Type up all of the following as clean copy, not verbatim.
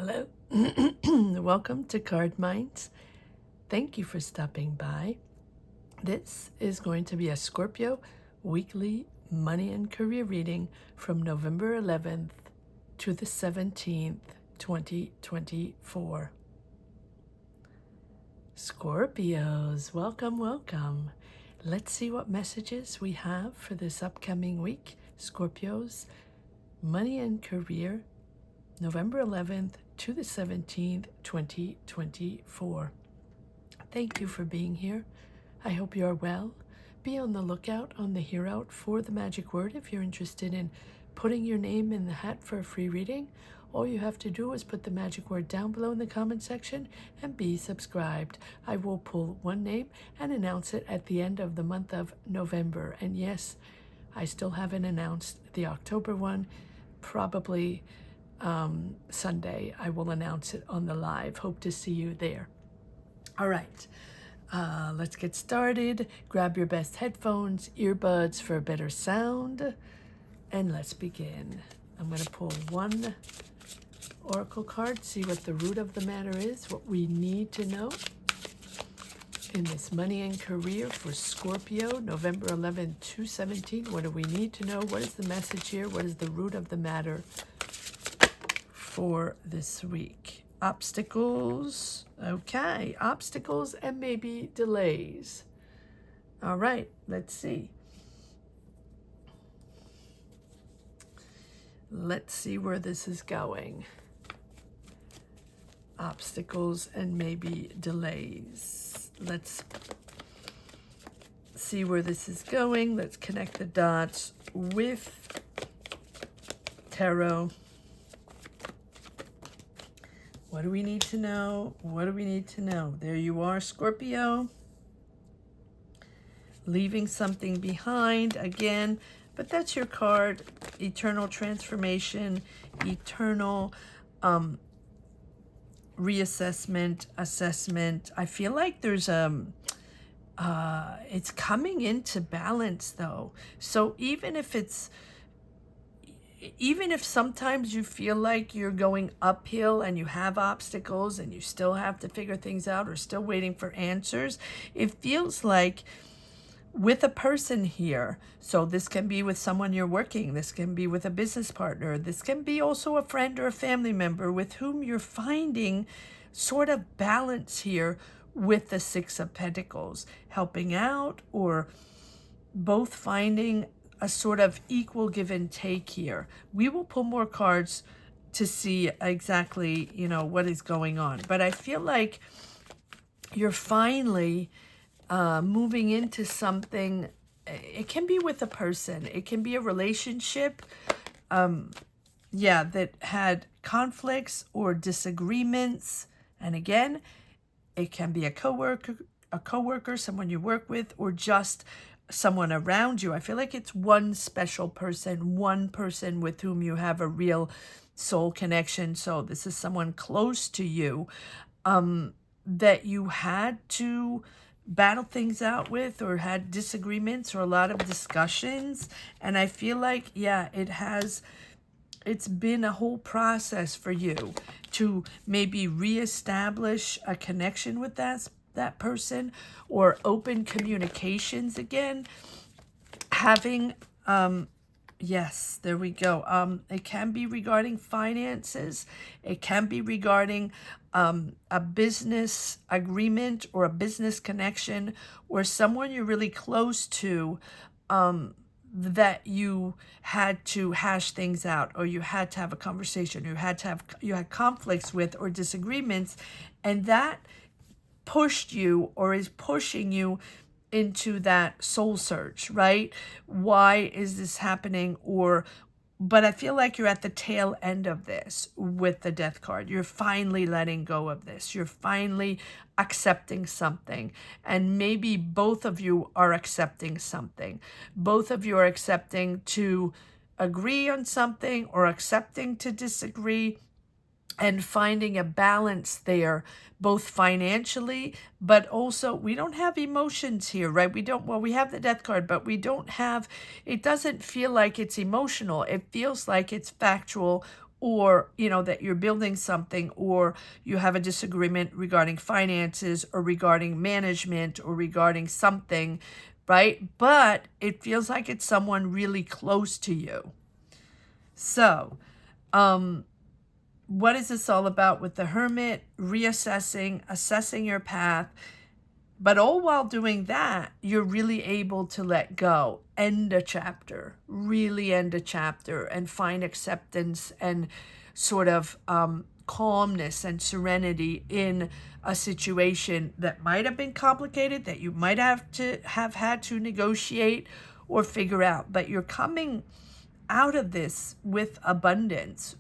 Hello, welcome to Cardminds. Thank you for stopping by. This is going to be a Scorpio weekly money and career reading from November 11th to the 17th, 2024. Scorpios, welcome, welcome. Let's see what messages we have for this upcoming week. Scorpios, money and career, November 11th to the 17th, 2024. Thank you for being here. I hope you are well. Be on the lookout on the Hear Out for the magic word if you're interested in putting your name in the hat for a free reading. All you have to do is put the magic word down below in the comment section and be subscribed. I will pull one name and announce it at the end of the month of November. And yes, I still haven't announced the October one. Probably Sunday I will announce it on the live. Hope to see you there. All right, let's get started. Grab your best headphones, earbuds for a better sound, and let's begin. I'm going to pull one oracle card, see what the root of the matter is, what we need to know in this money and career for Scorpio, November 11 to 17. What do we need to know? What is the message here? What is the root of the matter for this week? Obstacles. Okay, obstacles and maybe delays. All right, let's see. Let's see where this is going. Obstacles and maybe delays. Let's see where this is going. Let's connect the dots with tarot. What do we need to know? What do we need to know? There you are, Scorpio. Leaving something behind again, but that's your card. Eternal transformation, eternal reassessment, assessment. I feel like there's it's coming into balance though. So even if sometimes you feel like you're going uphill and you have obstacles and you still have to figure things out or still waiting for answers, it feels like with a person here, so this can be with someone you're working, this can be with a business partner, this can be also a friend or a family member with whom you're finding sort of balance here with the Six of Pentacles, helping out or both finding a sort of equal give and take here. We will pull more cards to see exactly, what is going on. But I feel like you're finally moving into something. It can be with a person. It can be a relationship, that had conflicts or disagreements. And again, it can be a coworker, someone you work with, or just someone around you. I feel like it's one special person, one person with whom you have a real soul connection. So this is someone close to you that you had to battle things out with or had disagreements or a lot of discussions. And I feel like, it's been a whole process for you to maybe reestablish a connection with that person or open communications again. Having, yes, there we go. It can be regarding finances. It can be regarding a business agreement or a business connection or someone you're really close to that you had to hash things out, or you had to have a conversation, you had conflicts with or disagreements, and that pushed you or is pushing you into that soul search, right? Why is this happening? But I feel like you're at the tail end of this with the Death card. You're finally letting go of this. You're finally accepting something. And maybe both of you are accepting something. Both of you are accepting to agree on something or accepting to disagree, and finding a balance there, both financially, but also we don't have emotions here, right? We have the Death card, but it doesn't feel like it's emotional. It feels like it's factual or, that you're building something, or you have a disagreement regarding finances or regarding management or regarding something, right? But it feels like it's someone really close to you. So, what is this all about with the Hermit? Reassessing, assessing your path. But all while doing that, you're really able to let go, end a chapter, really end a chapter, and find acceptance and sort of calmness and serenity in a situation that might have been complicated, that you might have had to negotiate or figure out. But you're coming out of this with abundance,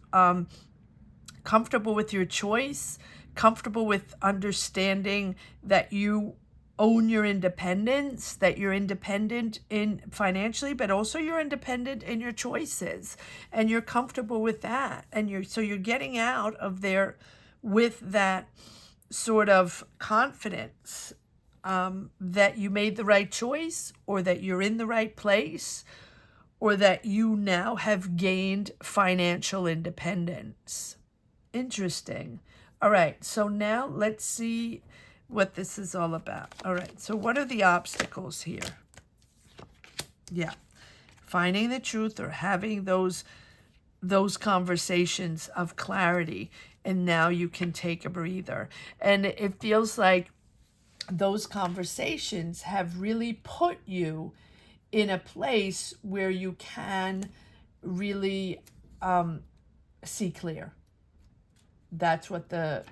comfortable with your choice, comfortable with understanding that you own your independence, that you're independent in financially, but also you're independent in your choices, and you're comfortable with that. And you're getting out of there with that sort of confidence, that you made the right choice, or that you're in the right place, or that you now have gained financial independence. Interesting. All right, so now let's see what this is all about. All right, so what are the obstacles here? Yeah, finding the truth, or having those conversations of clarity, and now you can take a breather. And it feels like those conversations have really put you in a place where you can really see clear. That's what the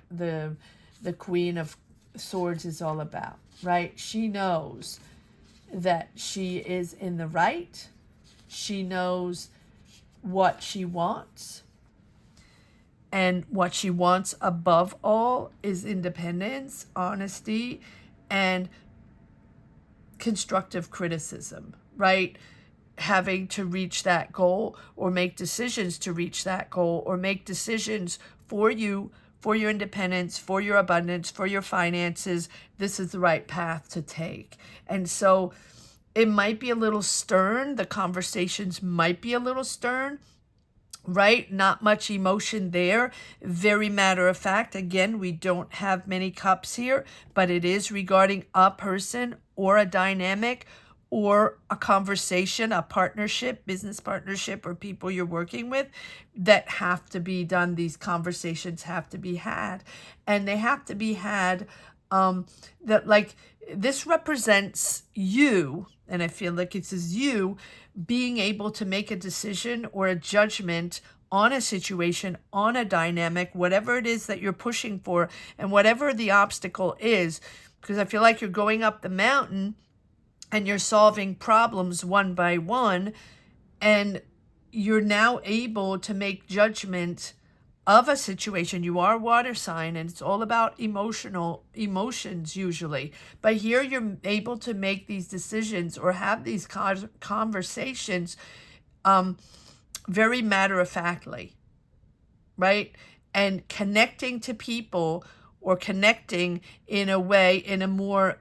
Queen of Swords is all about, right? She knows that she is in the right. She knows what she wants. And what she wants above all is independence, honesty, and constructive criticism, right? Having to reach that goal, or make decisions to reach that goal, or make decisions for you, for your independence, for your abundance, for your finances. This is the right path to take. And so it might be a little stern. The conversations might be a little stern, right? Not much emotion there. Very matter of fact. Again, we don't have many cups here, but it is regarding a person or a dynamic or a conversation, a partnership, business partnership, or people you're working with that have to be done. These conversations have to be had, and they have to be had that, like, this represents you, and I feel like it is you being able to make a decision or a judgment on a situation, on a dynamic, whatever it is that you're pushing for, and whatever the obstacle is, because I feel like you're going up the mountain and you're solving problems one by one, and you're now able to make judgment of a situation. You are a water sign, and it's all about emotions usually. But here you're able to make these decisions or have these conversations very matter-of-factly, right? And connecting to people, or connecting in a way, in a more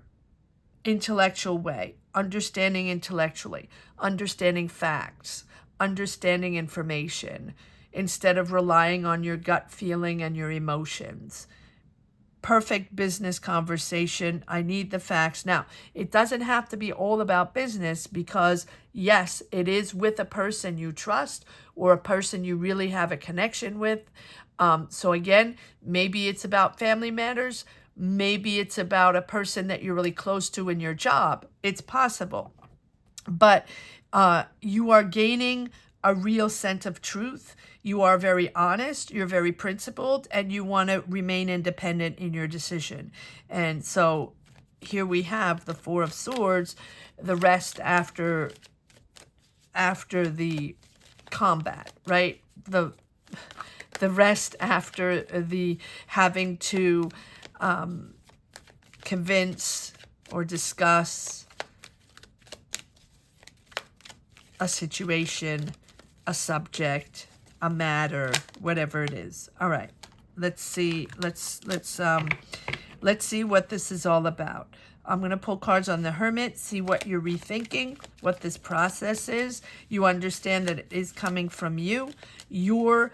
intellectual way, understanding intellectually, understanding facts, understanding information, instead of relying on your gut feeling and your emotions. Perfect business conversation. I need the facts. Now, it doesn't have to be all about business, because yes, it is with a person you trust, or a person you really have a connection with. So again, maybe it's about family matters. Maybe it's about a person that you're really close to in your job. It's possible. But you are gaining a real sense of truth. You are very honest. You're very principled, and you want to remain independent in your decision. And so here we have the Four of Swords, the rest after the combat, right? The rest after the having to convince or discuss a situation, a subject, a matter, whatever it is. All right, let's see. Let's see what this is all about. I'm going to pull cards on the Hermit, see what you're rethinking, what this process is. You understand that it is coming from you. You're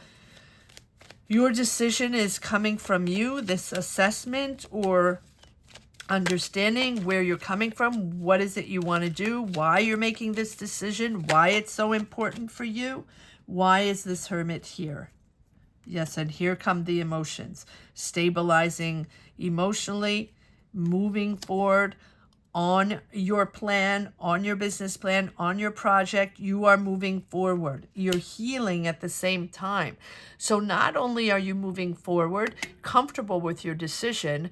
Your decision is coming from you, this assessment or understanding where you're coming from. What is it you want to do? Why you're making this decision? Why it's so important for you? Why is this Hermit here? Yes, and here come the emotions. Stabilizing emotionally, moving forward on your plan, on your business plan, on your project. You are moving forward. You're healing at the same time. So not only are you moving forward, comfortable with your decision,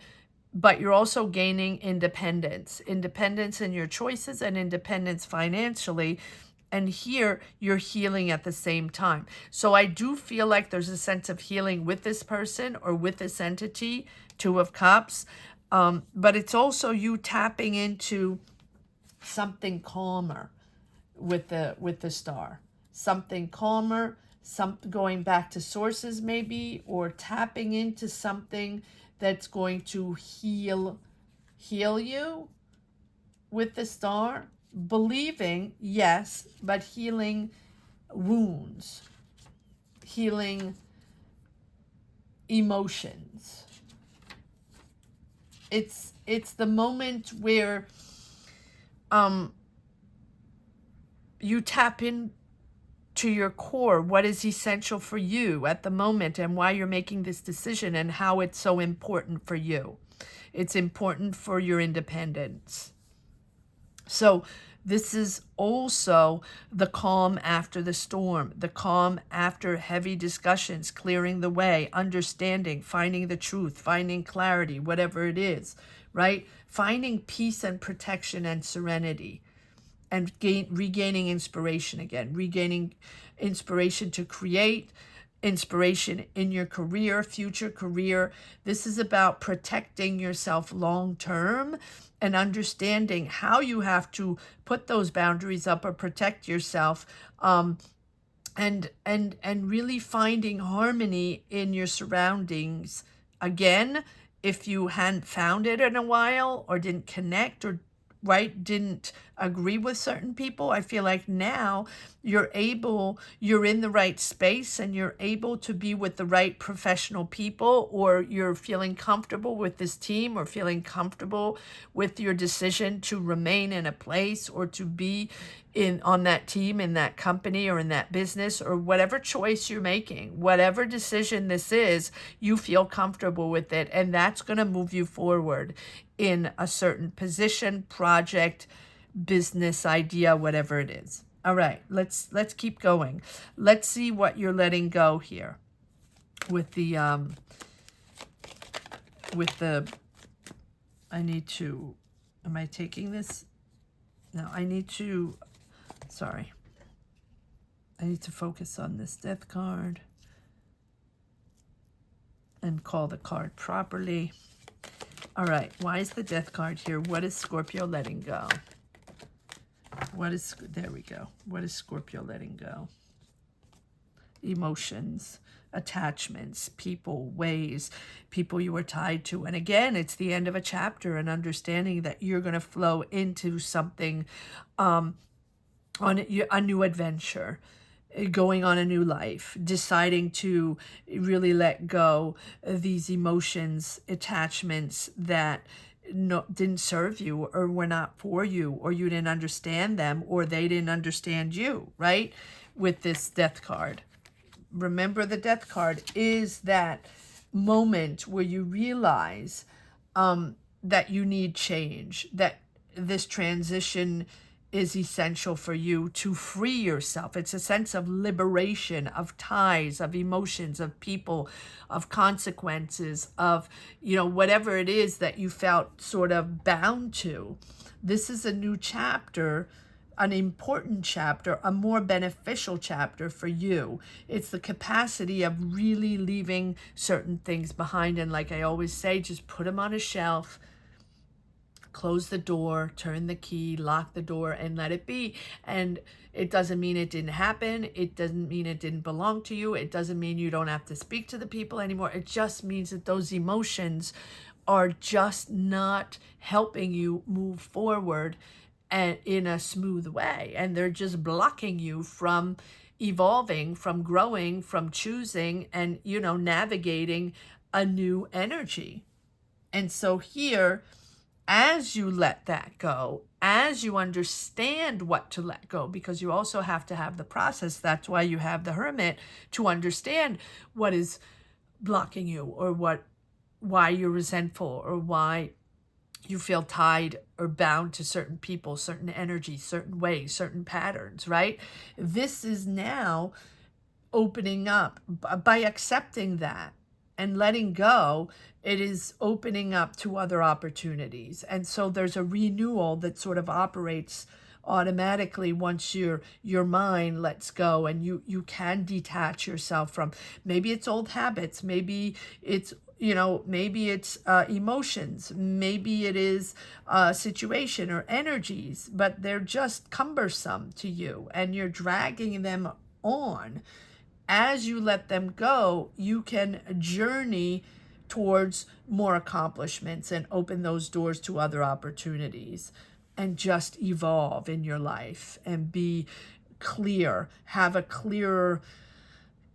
but you're also gaining independence. Independence in your choices and independence financially. And here you're healing at the same time. So I do feel like there's a sense of healing with this person or with this entity, Two of Cups. But it's also you tapping into something calmer with the star. Something calmer, going back to sources maybe, or tapping into something that's going to heal you with the star. Believing, yes, but healing wounds, healing emotions. It's the moment where you tap in to your core, what is essential for you at the moment and why you're making this decision and how it's so important for you. It's important for your independence. So this is also the calm after the storm, the calm after heavy discussions, clearing the way, understanding, finding the truth, finding clarity, whatever it is, right? Finding peace and protection and serenity, and regaining inspiration again, regaining inspiration to create, inspiration in your career, future career. This is about protecting yourself long term and understanding how you have to put those boundaries up or protect yourself, and really finding harmony in your surroundings. Again, if you hadn't found it in a while or didn't connect or didn't agree with certain people, I feel like now you're in the right space and you're able to be with the right professional people, or you're feeling comfortable with this team or feeling comfortable with your decision to remain in a place or to be on that team, in that company, or in that business, or whatever choice you're making, whatever decision this is, you feel comfortable with it, and that's going to move you forward in a certain position, project, business idea, whatever it is. All right, let's keep going. Let's see what you're letting go here with the I need to, am I taking this? No, sorry. I need to focus on this death card and call the card properly. All right, why is the death card here? What is Scorpio letting go? There we go. What is Scorpio letting go? Emotions, attachments, people, ways, people you were tied to. And again, it's the end of a chapter and understanding that you're going to flow into something, on a new adventure, going on a new life, deciding to really let go of these emotions, attachments that didn't serve you or were not for you, or you didn't understand them, or they didn't understand you, right? With this death card. Remember, the death card is that moment where you realize that you need change, that this transition is essential for you to free yourself. It's a sense of liberation, of ties, of emotions, of people, of consequences, of, whatever it is that you felt sort of bound to. This is a new chapter, an important chapter, a more beneficial chapter for you. It's the capacity of really leaving certain things behind. And like I always say, just put them on a shelf, close the door, turn the key, lock the door, and let it be. And it doesn't mean it didn't happen. It doesn't mean it didn't belong to you. It doesn't mean you don't have to speak to the people anymore. It just means that those emotions are just not helping you move forward and in a smooth way. And they're just blocking you from evolving, from growing, from choosing, and, you know, navigating a new energy. And so here, as you let that go, as you understand what to let go, because you also have to have the process. That's why you have the Hermit, to understand what is blocking you, or why you're resentful, or why you feel tied or bound to certain people, certain energies, certain ways, certain patterns, right? This is now opening up by accepting that and letting go. It is opening up to other opportunities. And so there's a renewal that sort of operates automatically once your mind lets go, and you can detach yourself from, maybe it's old habits, maybe it's, you know, maybe it's emotions, maybe it is a situation or energies, but they're just cumbersome to you and you're dragging them on. As you let them go, you can journey towards more accomplishments and open those doors to other opportunities, and just evolve in your life and be clear, have a clearer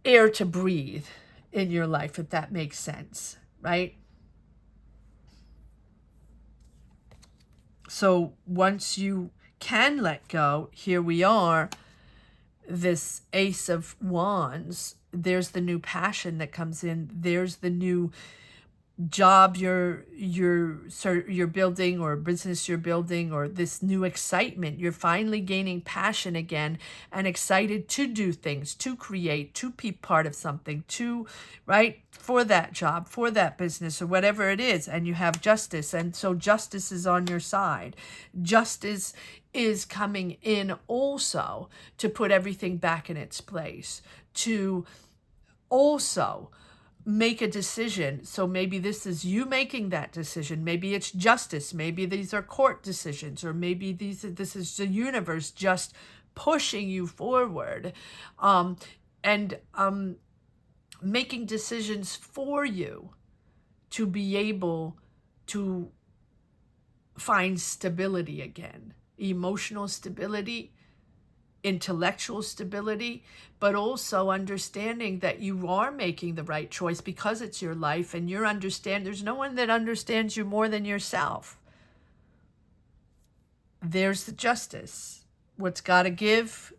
air to breathe in your life, if that makes sense, right? So once you can let go, here we are, this Ace of Wands, there's the new passion that comes in. There's the new job you're building, or business you're building, or this new excitement. You're finally gaining passion again and excited to do things, to create, to be part of something, to, right, for that job, for that business, or whatever it is. And you have justice, and so justice is on your side. Justice is coming in also to put everything back in its place, to also make a decision. So maybe this is you making that decision. Maybe it's justice. Maybe these are court decisions, or maybe this is the universe just pushing you forward, and making decisions for you to be able to find stability again, emotional stability, intellectual stability, but also understanding that you are making the right choice because it's your life, and you understand there's no one that understands you more than yourself. There's the justice. What's got to give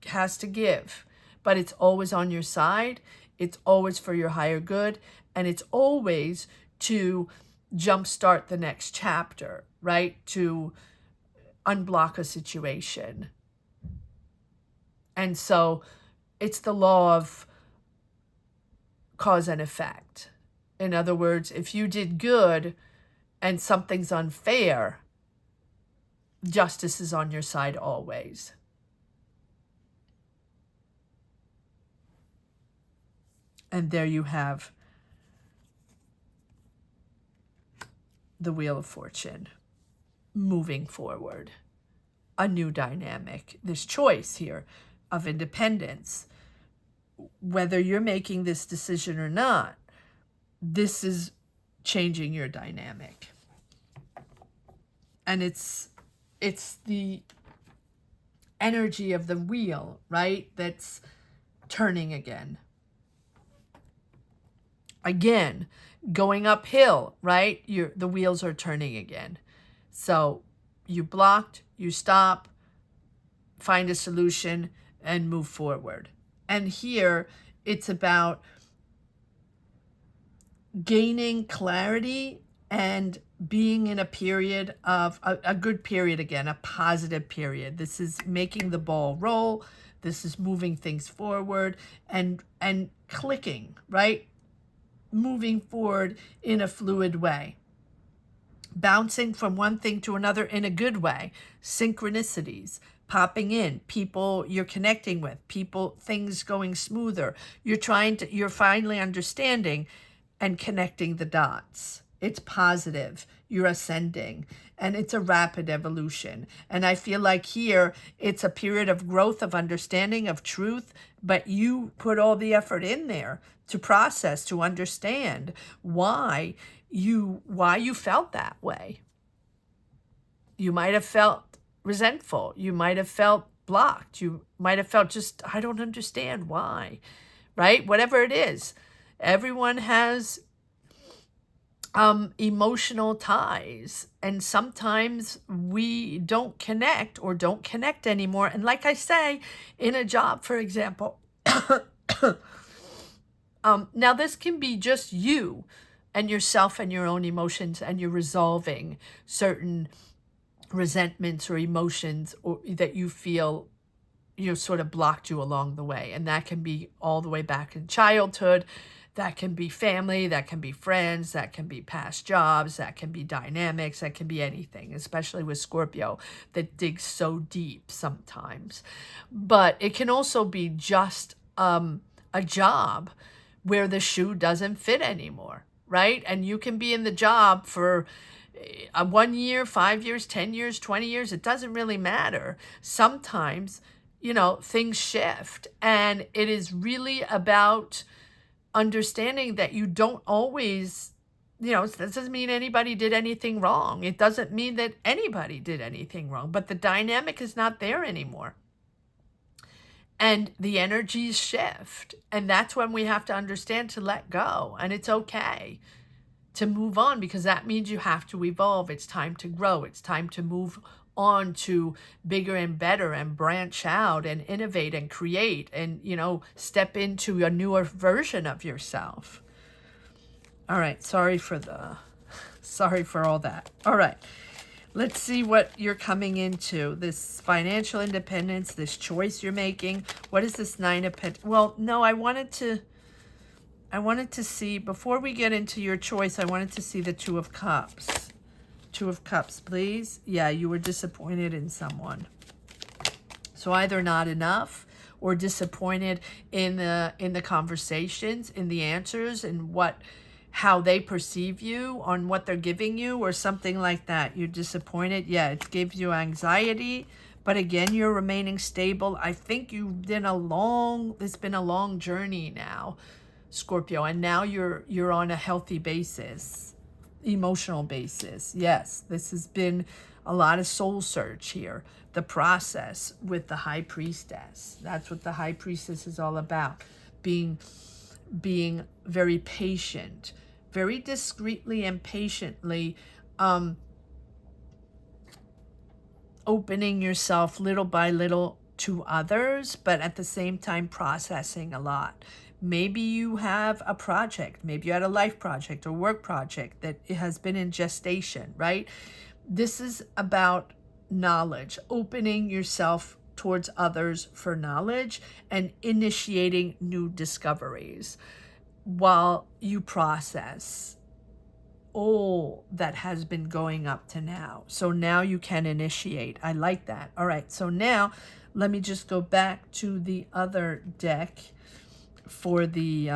has to give, but it's always on your side. It's always for your higher good, and it's always to jumpstart the next chapter, right? To unblock a situation. And so it's the law of cause and effect. In other words, if you did good and something's unfair, justice is on your side always. And there you have the Wheel of Fortune moving forward. A new dynamic, this choice here of independence. Whether you're making this decision or not, this is changing your dynamic. And it's the energy of the wheel, right? That's turning again. Again, going uphill, right? The wheels are turning again. So you blocked, you stop, find a solution, and move forward. And here it's about gaining clarity and being in a period of a good period again, a positive period. This is making the ball roll. This is moving things forward and clicking, right? Moving forward in a fluid way. Bouncing from one thing to another in a good way. Synchronicities popping in, people you're connecting with, people, things going smoother. You're finally understanding and connecting the dots. It's positive. You're ascending, and it's a rapid evolution. And I feel like here it's a period of growth, of understanding, of truth, but you put all the effort in there to process, to understand why you felt that way. You might have felt resentful. You might have felt blocked. You might have felt just, I don't understand why, right? Whatever it is, everyone has emotional ties, and sometimes we don't connect or don't connect anymore. And like I say, in a job, for example, now this can be just you and yourself and your own emotions, and you're resolving certain resentments or emotions or that you feel sort of blocked you along the way. And that can be all the way back in childhood. That can be family, that can be friends, that can be past jobs, that can be dynamics, that can be anything, especially with Scorpio that digs so deep sometimes. But it can also be just a job where the shoe doesn't fit anymore, right? And you can be in the job for 1 year, 5 years, 10 years, 20 years. It doesn't really matter. Sometimes, things shift, and it is really about understanding that you don't always, that doesn't mean anybody did anything wrong. It doesn't mean that anybody did anything wrong, but the dynamic is not there anymore. And the energies shift. And that's when we have to understand to let go. And it's okay to move on, because that means you have to evolve. It's time to grow. It's time to move on to bigger and better and branch out and innovate and create and, step into a newer version of yourself. All right. Sorry for all that. All right. Let's see what you're coming into. This financial independence, this choice you're making. What is this Nine of Pentacles? Well, no, I wanted to see, before we get into your choice, I wanted to see the Two of Cups. Two of Cups, please. Yeah, you were disappointed in someone. So either not enough or disappointed in the conversations, in the answers, and how they perceive you, on what they're giving you, or something like that. You're disappointed. Yeah, it gives you anxiety. But again, you're remaining stable. I think it's been a long journey now, Scorpio, and now you're on a healthy basis, emotional basis. Yes, this has been a lot of soul search here. The process with the High Priestess. That's what the High Priestess is all about. Being very patient, very discreetly and patiently, opening yourself little by little to others, but at the same time processing a lot. Maybe you have a project, maybe you had a life project or work project that it has been in gestation, right? This is about knowledge, opening yourself towards others for knowledge and initiating new discoveries while you process all that has been going up to now. So now you can initiate. I like that. All right. So now let me just go back to the other deck for the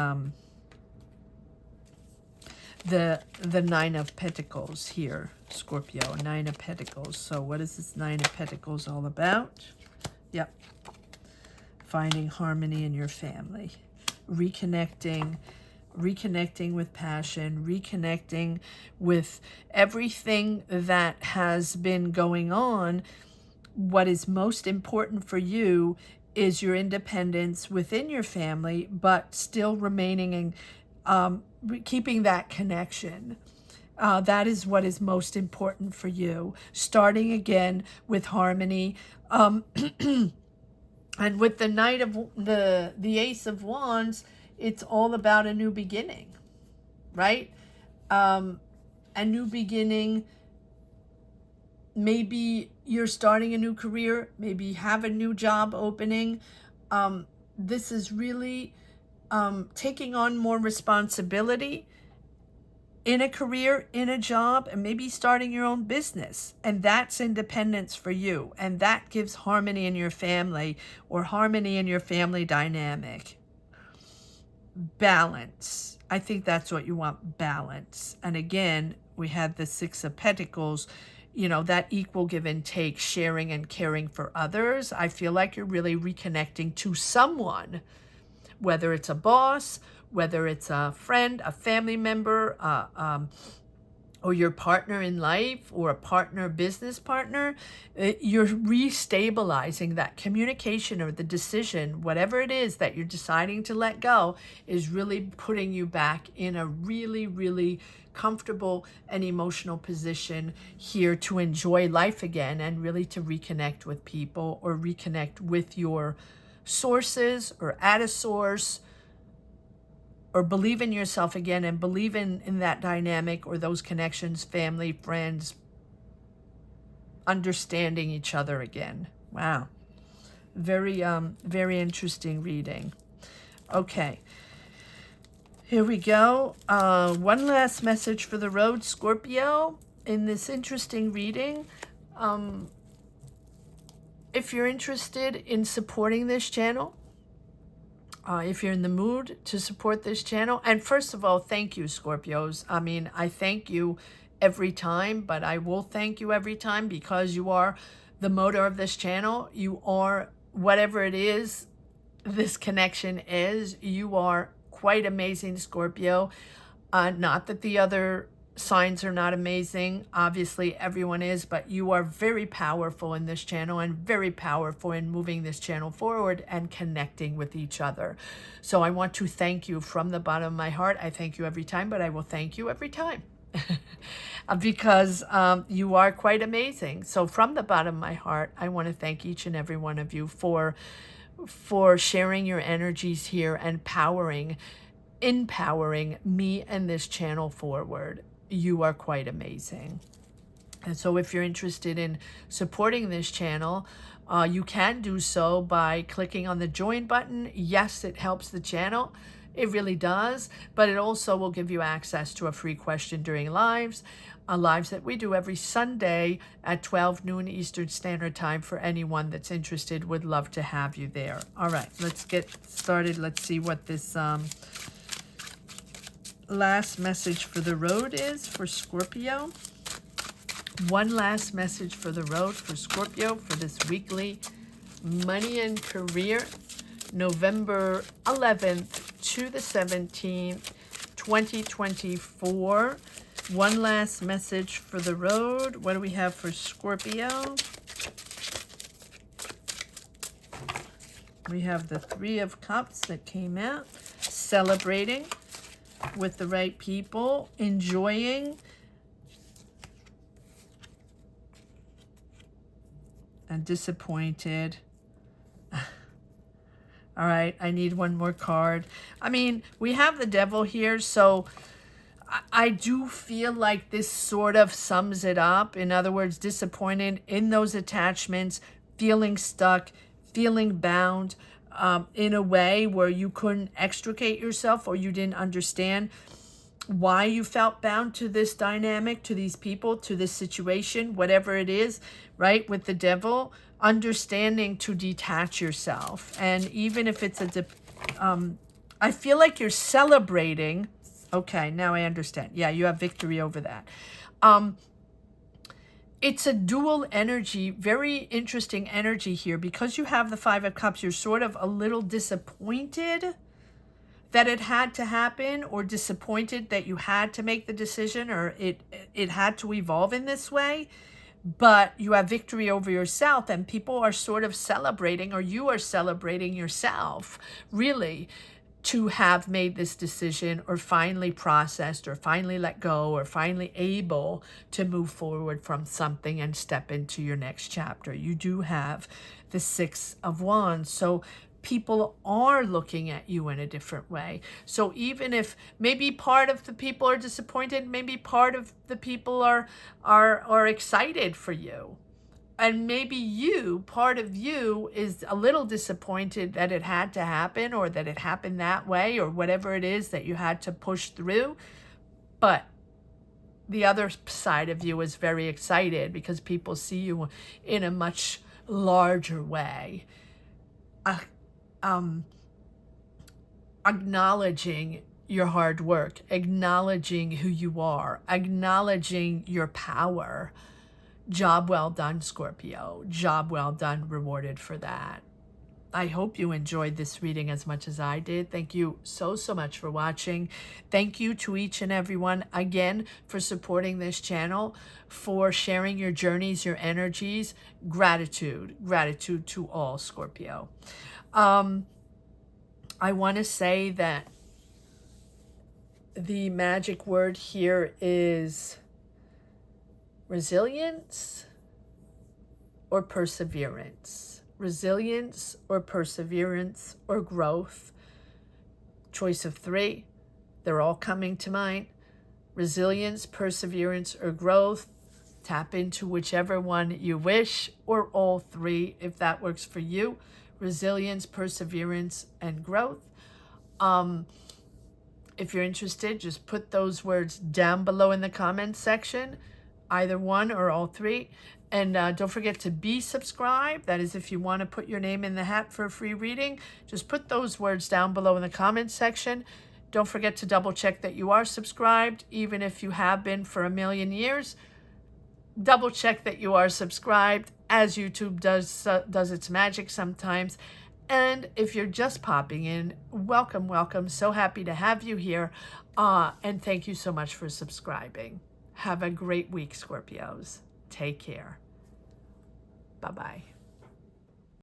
Nine of Pentacles here, Scorpio. Nine of Pentacles. So what is this Nine of Pentacles all about? Yep. Finding harmony in your family. Reconnecting with passion, reconnecting with everything that has been going on. What is most important for you is your independence within your family, but still remaining in keeping that connection. That is what is most important for you. Starting again with harmony. And with the Knight of the Ace of Wands, it's all about a new beginning, right? A new beginning. Maybe you're starting a new career. Maybe you have a new job opening. This is really taking on more responsibility in a career, in a job, and maybe starting your own business. And that's independence for you. And that gives harmony in your family, or harmony in your family dynamic. Balance. I think that's what you want, balance. And again, we had the Six of Pentacles, that equal give and take, sharing and caring for others. I feel like you're really reconnecting to someone, whether it's a boss, whether it's a friend, a family member, or your partner in life or a partner, business partner, you're restabilizing that communication or the decision, whatever it is that you're deciding to let go, is really putting you back in a really, really comfortable and emotional position here to enjoy life again and really to reconnect with people or reconnect with your sources or at a source, or believe in yourself again and believe in that dynamic or those connections, family, friends, understanding each other again. Wow. Very interesting reading. Okay. Here we go. One last message for the road, Scorpio, in this interesting reading. If you're interested in supporting this channel, if you're in the mood to support this channel, and first of all, thank you, Scorpios. I mean, I thank you every time, but I will thank you every time because you are the motor of this channel. You are whatever it is this connection is. You are quite amazing, Scorpio. Not that the other signs are not amazing. Obviously, everyone is, but you are very powerful in this channel and very powerful in moving this channel forward and connecting with each other. So I want to thank you from the bottom of my heart. I thank you every time, but I will thank you every time because you are quite amazing. So from the bottom of my heart, I want to thank each and every one of you for sharing your energies here and empowering me and this channel forward. You are quite amazing. And so if you're interested in supporting this channel, you can do so by clicking on the join button. Yes, it helps the channel. It really does. But it also will give you access to a free question during lives that we do every Sunday at 12 noon Eastern Standard Time. For anyone that's interested, would love to have you there. All right, let's get started. Let's see what this last message for the road is for Scorpio. One last message for the road for Scorpio for this weekly money and career, November 11th to the 17th, 2024. One last message for the road. What do we have for Scorpio? We have the Three of Cups that came out. Celebrating with the right people, enjoying, and disappointed. All right, I need one more card. I mean, we have the Devil here, so I do feel like this sort of sums it up. In other words, disappointed in those attachments, feeling stuck, feeling bound, in a way where you couldn't extricate yourself or you didn't understand why you felt bound to this dynamic, to these people, to this situation, whatever it is, right? With the Devil, understanding to detach yourself. And even if it's I feel like you're celebrating. Okay, now I understand. Yeah, you have victory over that. It's a dual energy, very interesting energy here. Because you have the Five of Cups, you're sort of a little disappointed that it had to happen, or disappointed that you had to make the decision, or it had to evolve in this way. But you have victory over yourself, and people are sort of celebrating, or you are celebrating yourself, really, to have made this decision, or finally processed, or finally let go, or finally able to move forward from something and step into your next chapter. You do have the Six of Wands. So people are looking at you in a different way. So even if maybe part of the people are disappointed, maybe part of the people are excited for you. And maybe part of you is a little disappointed that it had to happen, or that it happened that way, or whatever it is that you had to push through. But the other side of you is very excited because people see you in a much larger way. Acknowledging your hard work, acknowledging who you are, acknowledging your power. Job well done, Scorpio. Job well done, rewarded for that. I hope you enjoyed this reading as much as I did. Thank you so much for watching. Thank you to each and everyone again for supporting this channel, for sharing your journeys, your energies. Gratitude to all, Scorpio. I want to say that the magic word here is resilience or perseverance. Resilience or perseverance or growth. Choice of 3. They're all coming to mind. Resilience, perseverance, or growth. Tap into whichever one you wish, or all 3 if that works for you. Resilience, perseverance, and growth. If you're interested, just put those words down below in the comments section, either one or all 3. And don't forget to be subscribed. That is, if you want to put your name in the hat for a free reading, just put those words down below in the comments section. Don't forget to double check that you are subscribed, even if you have been for a million years. Double check that you are subscribed, as YouTube does its magic sometimes. And if you're just popping in, welcome, welcome. So happy to have you here. And thank you so much for subscribing. Have a great week, Scorpios. Take care. Bye-bye.